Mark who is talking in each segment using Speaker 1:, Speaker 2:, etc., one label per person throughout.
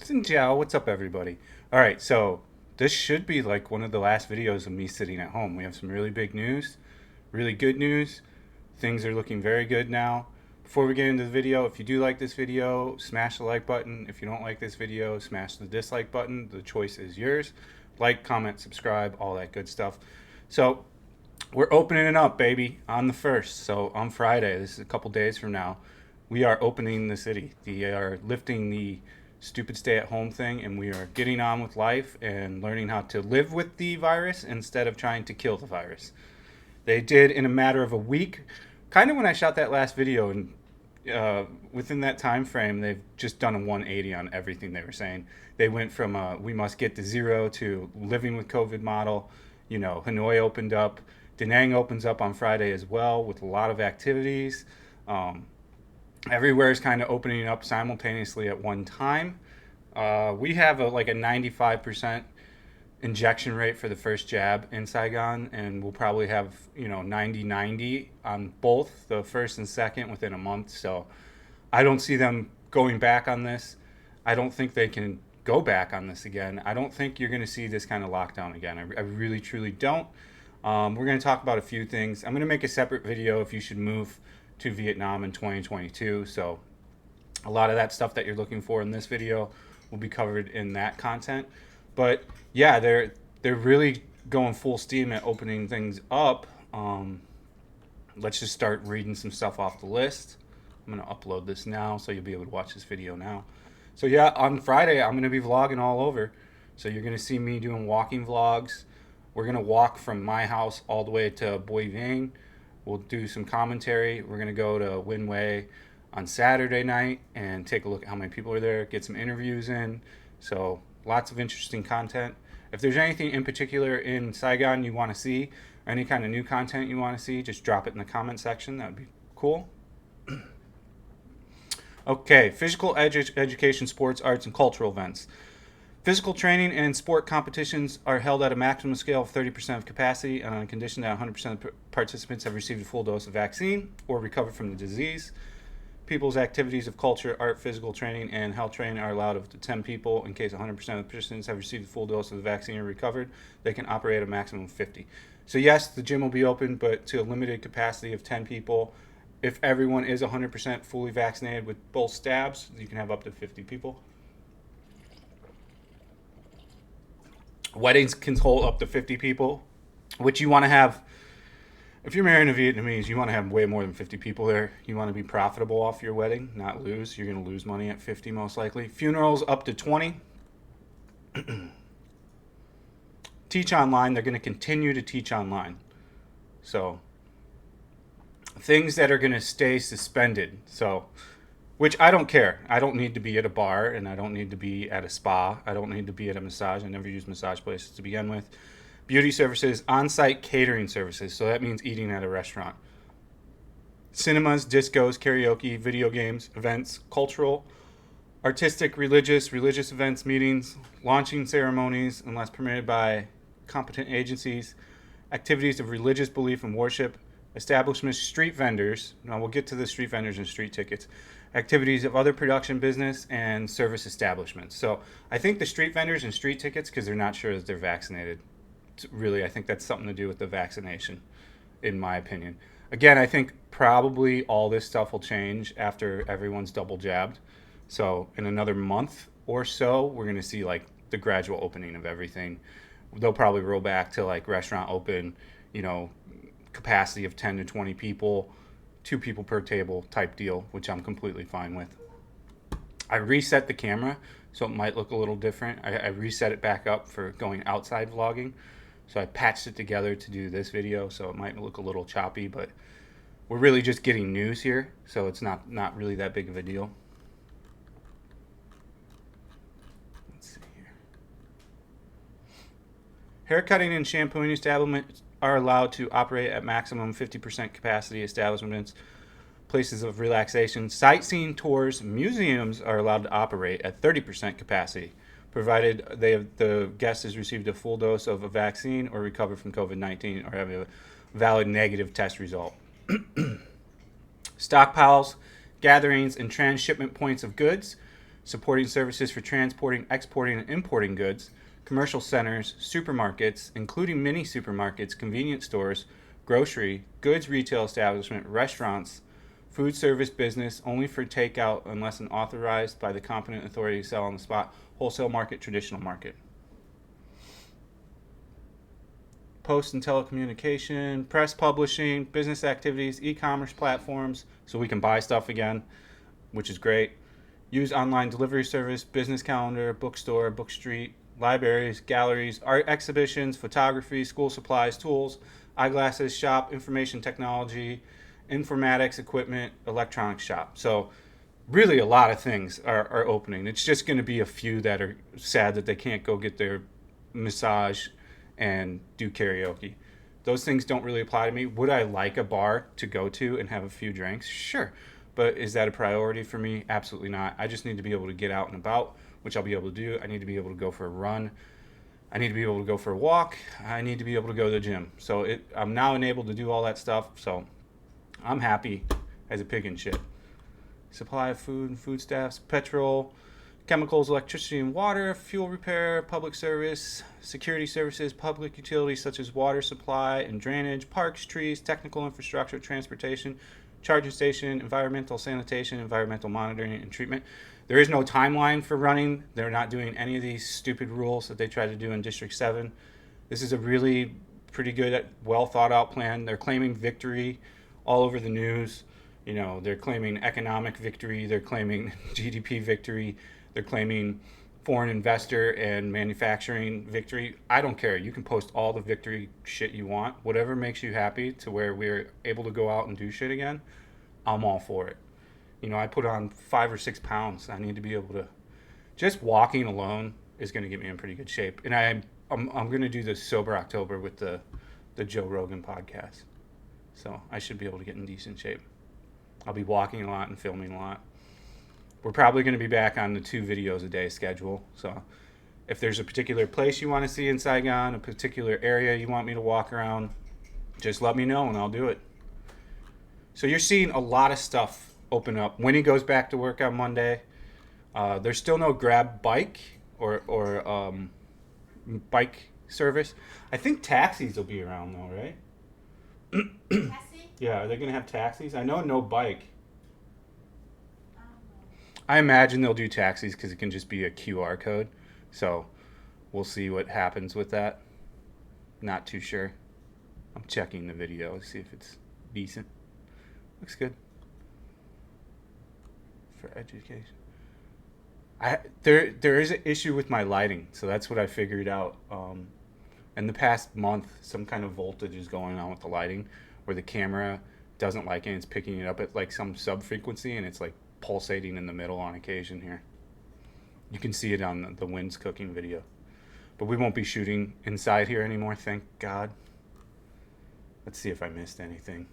Speaker 1: Xin what's up, everybody? All right, so this should be like one of the last videos of me sitting at home. We have some really big news, really good news. Things are looking very good now. Before we get into the video, if you do like this video, smash the like button. If you don't like this video, smash the dislike button. The choice is yours. Like, comment, subscribe, all that good stuff. So we're opening it up, baby, on the 1st. So on Friday, this is a couple days from now, we are opening the city. They are lifting the stupid stay-at-home thing, and we are getting on with life and learning how to live with the virus instead of trying to kill the virus. They did in a matter of a week, kind of when I shot that last video, and within that time frame, they've just done a 180 on everything they were saying. They went from we must get to zero to living with COVID model. You know, Hanoi opened up. Da Nang opens up on Friday as well with a lot of activities. Everywhere is kind of opening up simultaneously at one time. We have like a 95% injection rate for the first jab in Saigon, and we'll probably have 90-90 on both the first and second within a month. So I don't see them going back on this. I don't think they can go back on this again. I don't think you're going to see this kind of lockdown again. I really truly don't. We're going to talk about a few things. I'm going to make a separate video if you should move to Vietnam in 2022. So a lot of that stuff that you're looking for in this video will be covered in that content. But yeah, they're really going full steam at opening things up. Let's just start reading some stuff off the list. I'm going to upload this now, so you'll be able to watch this video now. So yeah, on Friday, I'm going to be vlogging all over. So you're going to see me doing walking vlogs. We're going to walk from my house all the way to Boi Vang. We'll do some commentary. We're going to go to Win Way on Saturday night and take a look at how many people are there, get some interviews in. So lots of interesting content. If there's anything in particular in Saigon you want to see, or any kind of new content you want to see, just drop it in the comment section. That would be cool. Okay, physical education, sports, arts, and cultural events. Physical training and sport competitions are held at a maximum scale of 30% of capacity on condition that 100% of participants have received a full dose of vaccine or recovered from the disease. People's activities of culture, art, physical training, and health training are allowed up to 10 people. In case 100% of the participants have received a full dose of the vaccine or recovered, they can operate at a maximum of 50. So yes, the gym will be open, but to a limited capacity of 10 people. If everyone is 100% fully vaccinated with both stabs, you can have up to 50 people. Weddings can hold up to 50 people, which you want to have. If you're marrying a Vietnamese, you want to have way more than 50 people there. You want to be profitable off your wedding, not lose. You're going to lose money at 50 most likely. Funerals up to 20. Teach online. They're going to continue to teach online. So things that are going to stay suspended. So, which I don't care. I don't need to be at a bar, and I don't need to be at a spa. I don't need to be at a massage. I never use massage places to begin with. Beauty services, on-site catering services. So that means eating at a restaurant. Cinemas, discos, karaoke, video games, events, cultural, artistic, religious events, meetings, launching ceremonies, unless permitted by competent agencies, activities of religious belief and worship, establishments, street vendors. Now we'll get to the street vendors and street tickets. Activities of other production business and service establishments. So I think the street vendors and street tickets, because they're not sure that they're vaccinated. Really, I think that's something to do with the vaccination, in my opinion. Again, I think probably all this stuff will change after everyone's double jabbed. So in another month or so, we're going to see like the gradual opening of everything. They'll probably roll back to like restaurant open, capacity of 10 to 20 people, 2 people per table type deal, which I'm completely fine with. I reset the camera, so it might look a little different. I reset it back up for going outside vlogging. So I patched it together to do this video, so it might look a little choppy, but we're really just getting news here, so it's not really that big of a deal. Let's see here. Haircutting and shampooing establishments are allowed to operate at maximum 50% capacity. Establishments, places of relaxation, sightseeing tours, museums are allowed to operate at 30% capacity, provided the guest has received a full dose of a vaccine or recovered from COVID-19 or have a valid negative test result. Stockpiles, gatherings, and transshipment points of goods supporting services for transporting, exporting, and importing goods, commercial centers, supermarkets, including mini supermarkets, convenience stores, grocery, goods retail establishment, restaurants, food service business only for takeout unless authorized by the competent authority to sell on the spot, wholesale market, traditional market. Post and telecommunication, press publishing, business activities, e-commerce platforms, so we can buy stuff again, which is great. Use online delivery service, business calendar, bookstore, book street, libraries, galleries, art exhibitions, photography, school supplies, tools, eyeglasses shop, information technology, informatics equipment, electronics shop. So really a lot of things are opening. It's just going to be a few that are sad that they can't go get their massage and do karaoke. Those things don't really apply to me. Would I like a bar to go to and have a few drinks? Sure. But is that a priority for me? Absolutely not. I just need to be able to get out and about, which I'll be able to do. I need to be able to go for a run. I need to be able to go for a walk. I need to be able to go to the gym. So I'm now enabled to do all that stuff. So I'm happy as a pig in shit. Supply of food and foodstuffs, petrol, chemicals, electricity and water, fuel repair, public service, security services, public utilities such as water supply and drainage, parks, trees, technical infrastructure, transportation, charging station, environmental sanitation, environmental monitoring and treatment. There is no timeline for running. They're not doing any of these stupid rules that they try to do in District 7. This is a really pretty good, well thought out plan. They're claiming victory all over the news. You know, they're claiming economic victory. They're claiming GDP victory. They're claiming foreign investor and manufacturing victory. I don't care. You can post all the victory shit you want. Whatever makes you happy to where we're able to go out and do shit again, I'm all for it. You know, I put on 5 or 6 pounds. I need to be able to, just walking alone is going to get me in pretty good shape. And I'm going to do the Sober October with the Joe Rogan podcast. So I should be able to get in decent shape. I'll be walking a lot and filming a lot. We're probably going to be back on the 2 videos a day schedule. So if there's a particular place you want to see in Saigon, a particular area you want me to walk around, just let me know and I'll do it. So you're seeing a lot of stuff open up. Winnie goes back to work on Monday. There's still no Grab bike or bike service. I think taxis will be around though, right?
Speaker 2: Taxi?
Speaker 1: Yeah, are they going to have taxis? I know no bike. I imagine they'll do taxis because it can just be a QR code. So we'll see what happens with that. Not too sure. I'm checking the video to see if it's decent. Looks good. For education. There is an issue with my lighting, so that's what I figured out. In the past month, some kind of voltage is going on with the lighting where the camera doesn't like it and it's picking it up at like some sub-frequency and it's like pulsating in the middle on occasion here. You can see it on the Winds cooking video. But we won't be shooting inside here anymore, thank God. Let's see if I missed anything.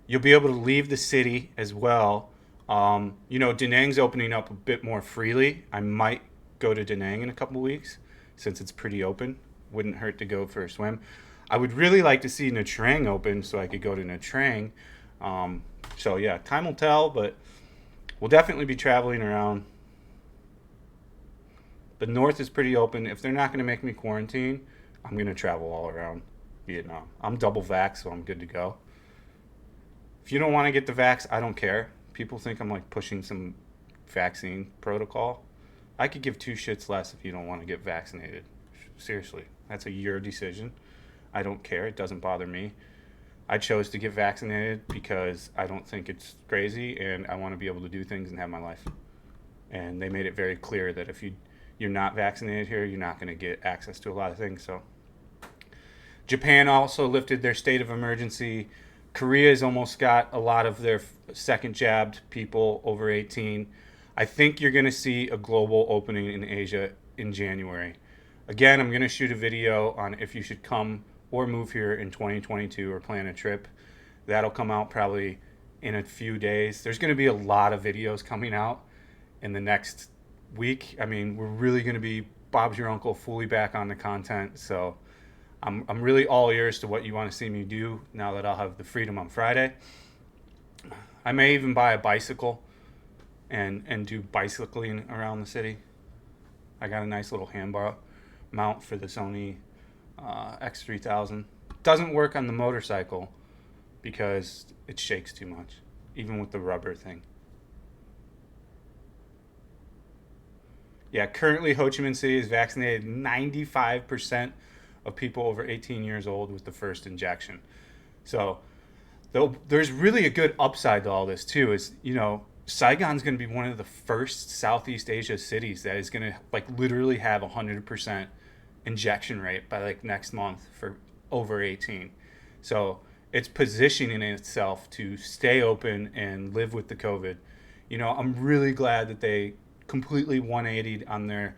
Speaker 1: You'll be able to leave the city as well. You know, Da Nang's opening up a bit more freely. I might go to Da Nang in a couple weeks since it's pretty open. Wouldn't hurt to go for a swim. I would really like to see Nha Trang open so I could go to Nha Trang. So yeah, time will tell, but we'll definitely be traveling around. The north is pretty open. If they're not going to make me quarantine, I'm going to travel all around Vietnam. I'm double vaxxed, so I'm good to go. If you don't want to get the vax, I don't care. People think I'm like pushing some vaccine protocol. I could give 2 shits less if you don't want to get vaccinated. Seriously, that's your decision. I don't care. It doesn't bother me. I chose to get vaccinated because I don't think it's crazy and I want to be able to do things and have my life. And they made it very clear that if you're not vaccinated here, you're not going to get access to a lot of things. So Japan also lifted their state of emergency. Korea's almost got a lot of their second jabbed people over 18. I think you're going to see a global opening in Asia in January. Again, I'm going to shoot a video on if you should come or move here in 2022 or plan a trip. That'll come out probably in a few days. There's going to be a lot of videos coming out in the next week. I mean, we're really going to be Bob's Your Uncle fully back on the content. So I'm really all ears to what you want to see me do now that I'll have the freedom on Friday. I may even buy a bicycle and do bicycling around the city. I got a nice little handbar mount for the Sony X3000. Doesn't work on the motorcycle because it shakes too much, even with the rubber thing. Yeah, currently Ho Chi Minh City has vaccinated 95% of people over 18 years old with the first injection. So there's really a good upside to all this too. Is Saigon's going to be one of the first Southeast Asia cities that is going to like literally have 100% injection rate by like next month for over 18. So it's positioning itself to stay open and live with the COVID. I'm really glad that they completely 180'd on their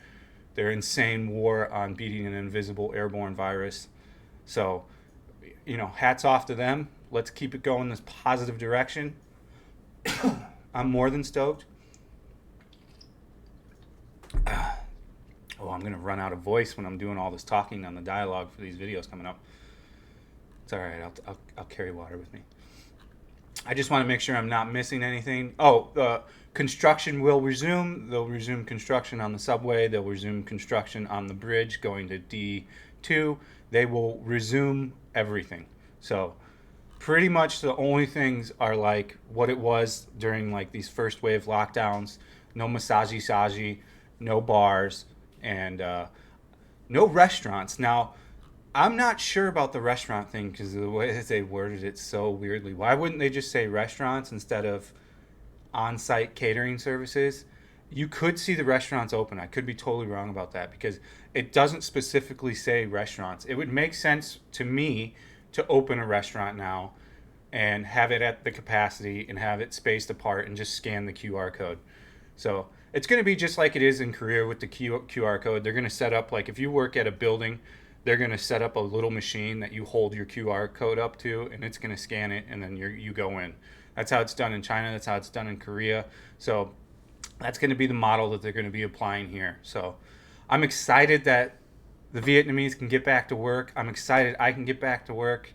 Speaker 1: insane war on beating an invisible airborne virus. So, hats off to them. Let's keep it going this positive direction. I'm more than stoked. I'm going to run out of voice when I'm doing all this talking on the dialogue for these videos coming up. It's all right. I'll carry water with me. I just want to make sure I'm not missing anything. Construction will resume. They'll resume construction on the subway. They'll resume construction on the bridge going to D2. They will resume everything. So pretty much the only things are like what it was during like these first wave lockdowns. No massage-saji, no bars, and no restaurants. Now, I'm not sure about the restaurant thing because of the way that they worded it so weirdly. Why wouldn't they just say restaurants instead of on-site catering services? You could see the restaurants open. I could be totally wrong about that because it doesn't specifically say restaurants. It would make sense to me to open a restaurant now and have it at the capacity and have it spaced apart and just scan the QR code. So it's going to be just like it is in Korea with the QR code. They're going to set up, like if you work at a building, they're going to set up a little machine that you hold your QR code up to, and it's going to scan it, and then you go in. That's how it's done in China. That's how it's done in Korea. So that's going to be the model that they're going to be applying here. So I'm excited that the Vietnamese can get back to work. I'm excited I can get back to work.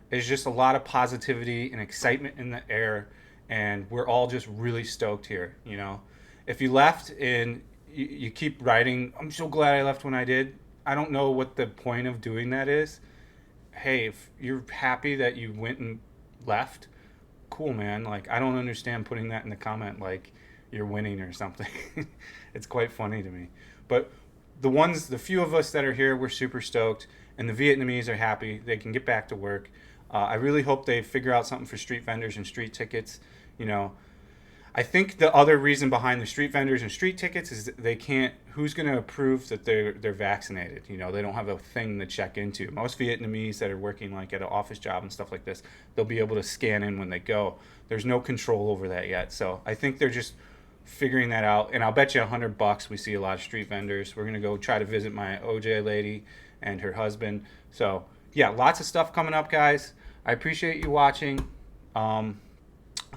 Speaker 1: There's just a lot of positivity and excitement in the air, and we're all just really stoked here. If you left and you keep writing, I'm so glad I left when I did. I don't know what the point of doing that is. Hey, if you're happy that you went and left, cool, man. Like, I don't understand putting that in the comment like you're winning or something. It's quite funny to me. But the few of us that are here, we're super stoked, and the Vietnamese are happy. They can get back to work. I really hope they figure out something for street vendors and street tickets. I think the other reason behind the street vendors and street tickets is that they can't. Who's going to approve that they're vaccinated? They don't have a thing to check into. Most Vietnamese that are working like at an office job and stuff like this, they'll be able to scan in when they go. There's no control over that yet. So I think they're just figuring that out. And I'll bet you $100 we see a lot of street vendors. We're going to go try to visit my OJ lady and her husband. So yeah, lots of stuff coming up, guys. I appreciate you watching.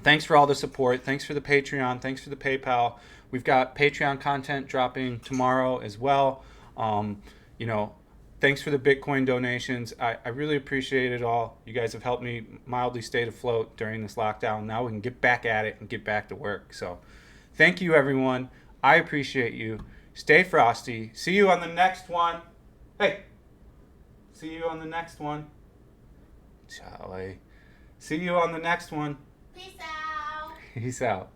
Speaker 1: Thanks for all the support. Thanks for the Patreon. Thanks for the PayPal. We've got Patreon content dropping tomorrow as well. Thanks for the Bitcoin donations. I really appreciate it all. You guys have helped me mildly stay afloat during this lockdown. Now we can get back at it and get back to work. So thank you, everyone. I appreciate you. Stay frosty. See you on the next one. Hey. See you on the next one. Charlie. See you on the next one.
Speaker 2: Peace out.
Speaker 1: Peace out.